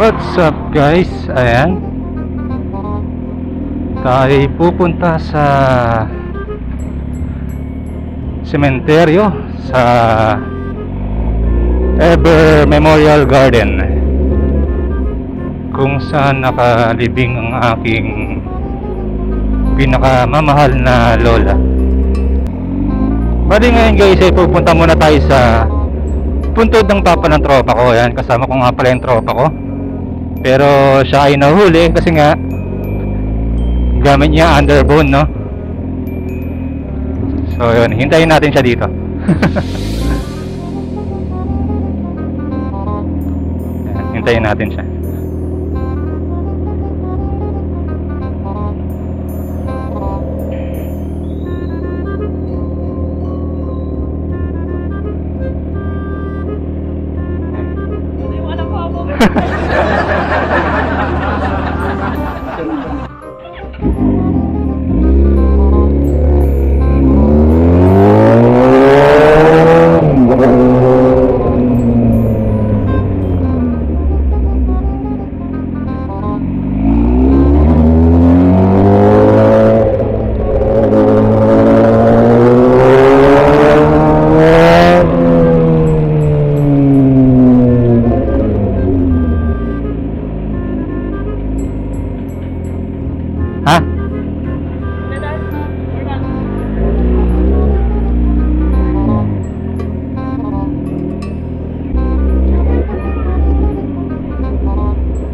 What's up guys? Ayan, tayo pupunta sa sementeryo sa Eber Memorial Garden, kung saan nakalibing ang aking pinakamamahal na lola. Bali ngayon guys ay pupunta muna tayo sa puntod ng papa ng tropa ko. Ayan, kasama ko nga pala yung tropa ko, pero siya ay nahuli kasi nga gamit niya underbone, no? So yun, hintayin natin siya dito. Ayan, hintayin natin siya.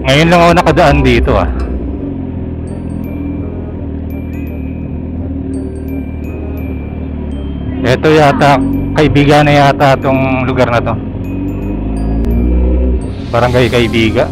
Ngayon lang ako nakadaan dito ah. Ito yata, Kaibigan na yata itong lugar na to. Barangay Kaibiga.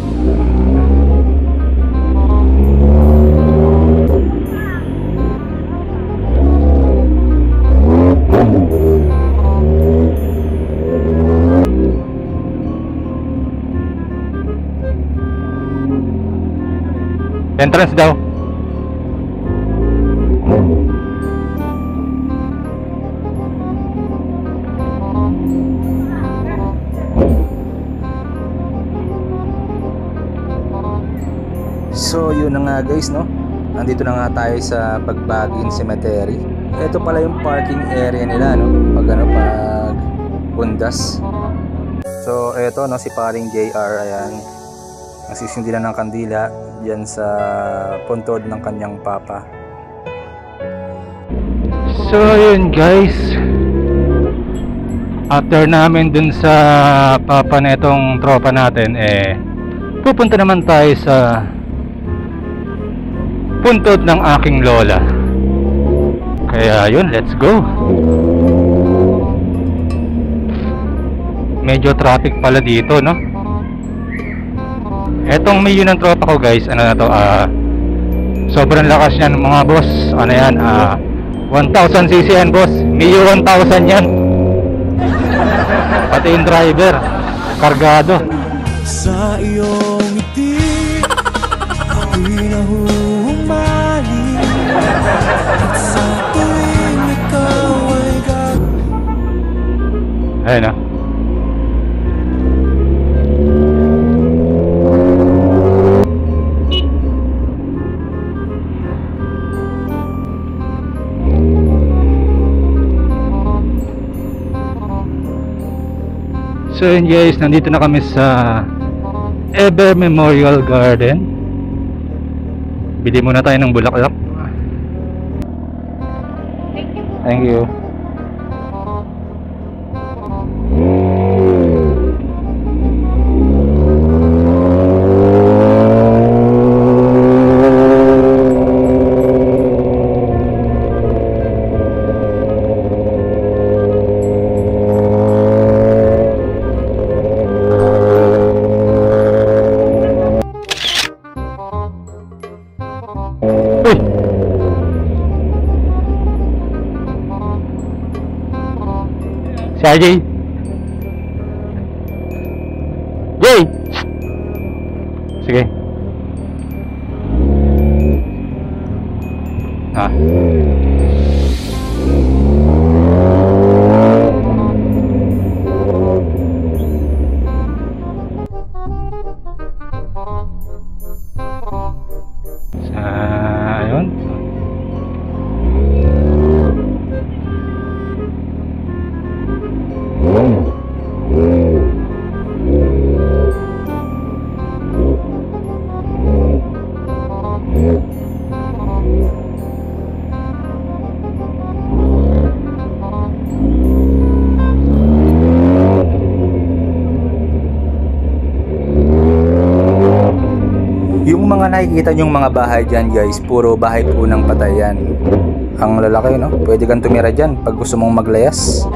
Entrance daw. So yun na nga guys, no? Nandito na nga tayo sa Pagbagin Cemetery. Ito pala yung parking area nila, no? Pag undas. So eto, no, si paring JR, ayan, nagsisindi na ng kandila diyan sa puntod ng kanyang papa. So yun guys, after namin dun sa papa na itong tropa natin, pupunta naman tayo sa puntod ng aking lola. Kaya yun, let's go. Medyo traffic pala dito, no? Etong Mio ng tropa ko guys, ano na to, sobrang lakas yan mga boss. Ano yan, 1000cc yan boss. Mio 1000 yan. Pati yung driver kargado. Sa iyong ngiti ako'y nahuhumali, at sa tuwing ikaw ay ayun na. So yun guys, nandito na kami sa Eber Memorial Garden. Bili muna tayo ng bulaklak. Thank you. Si RJ. Jay! Sige. nakikita nyong mga bahay dyan guys, puro bahay po ng patay yan. Ang lalaki, no? Pwede kang tumira dyan pag gusto mong maglayas.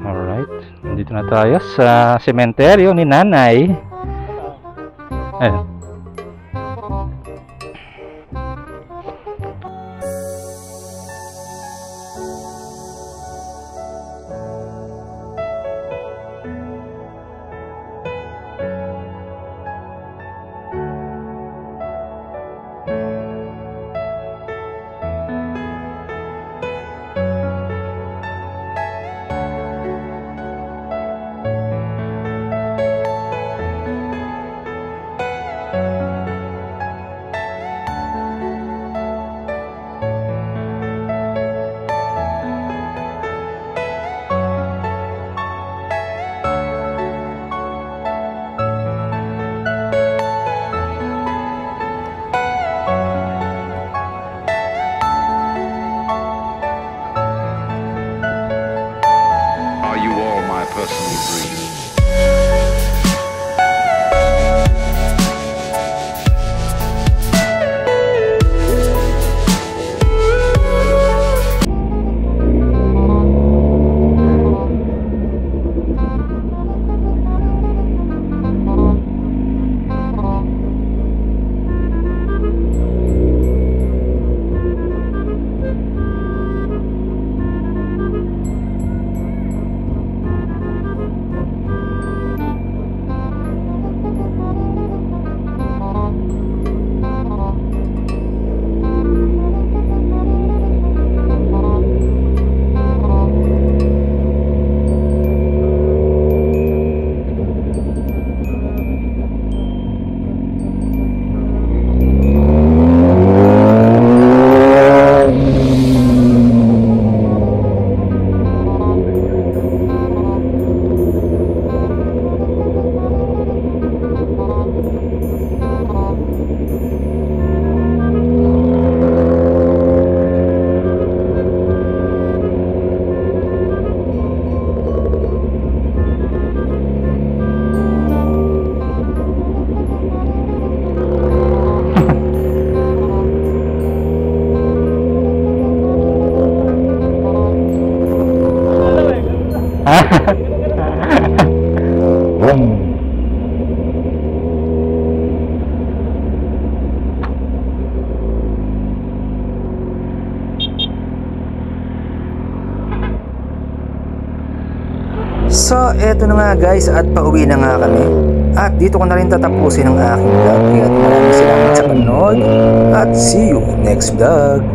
Alright, nandito na tayo sa sementeryo ni Nanay. Ayan. Are you all my personal dreams? So, eto na nga guys, at pauwi na nga kami. At dito ko na rin tatapusin ang aking vlog. At maraming salamat sa panood. At see you next vlog.